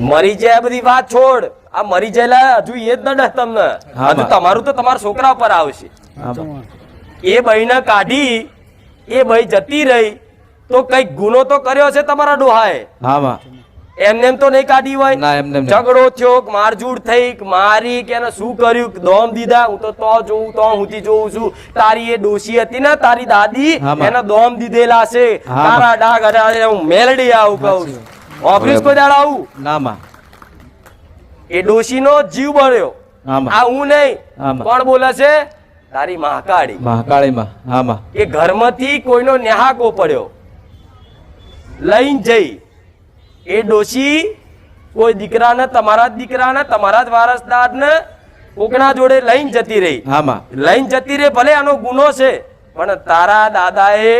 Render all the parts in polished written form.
મરી જાય બધી વાત છોડ, આ મરી જાય હજુ એ જ ન તમને, હજુ તમારું તો તમારા છોકરા ઉપર આવશે. એ બહેને કાઢી, એ બહી જતી રહી તો કઈક ગુનો તો કર્યો છે તમારા ડોહાએ. એમને એમ તો નહીં કાઢી હોય. ઝઘડો થયો, મારઝૂડ થઈ, મારી કે શું કર્યું, દોમ દીધા. હું તો જોઉં તો હુંથી જોઉં છું. તારી એ ડોશી હતી ને, તારી દાદી, એને દોમ દીધેલા છે. તારા ડાઘ અડાડે હું મેલડી આવું કહું છું. ઓફિસ કોઈ દાડ આવું ના, એ ડોશી નો જીવ બળ્યો. આ હું નહીં, કોણ બોલે છે? તારી મહાકાળી. એ ઘરમાંથી કોઈનો ન્યાહાકો પડ્યો લઈને જઈ, એ ડોશી કોઈ દીકરાને, તમારા જ દીકરાને, તમારા જ વારસદારને કોકના જોડે લઈને જતી રહી. લઈને જતી રહી, ભલે આનો ગુનો છે, પણ તારા દાદાએ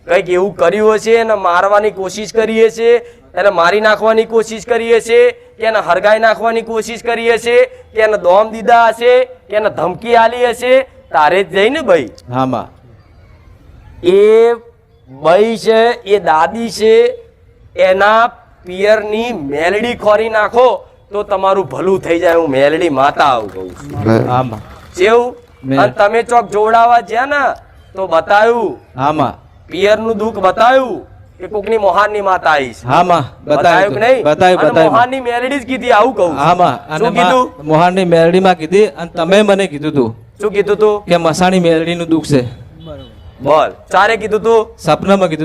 કઈક એવું કર્યું હશે, એને મારવાની કોશિશ કરીએ છે, એને મારી નાખવાની કોશિશ કરીએ છે, કે એને હરગાઈ નાખવાની કોશિશ કરીએ છે, કે એને દોમ દીધા હશે, કે એને ધમકી આલી હશે. તારે જ જઈને ભાઈ, એ ભાઈ છે, એ દાદી છે, એના પિયરની મેલડી ખોરી નાખો તો તમારું ભલું થઈ જાય. હું મેલડી માતા આવું કહું છું. તમે ચોક જોડાવા જ્યાં ને તો બતાવ્યું, પિયરનું દુઃખ બતાવ્યું કે કોકની મોહારની માતા આવીશ. બતાવ્યું કે નહીં? મોહારની મેલડી જ કીધી. આવું કહું શું કીધું? મોહારની મેલડી માં કીધી, અને તમે મને કીધું તું. શું કીધું તું? કે મસાણી મેલડી નું દુઃખ છે. બોલ, ચારે કીધું તું? સપનામાં કીધું.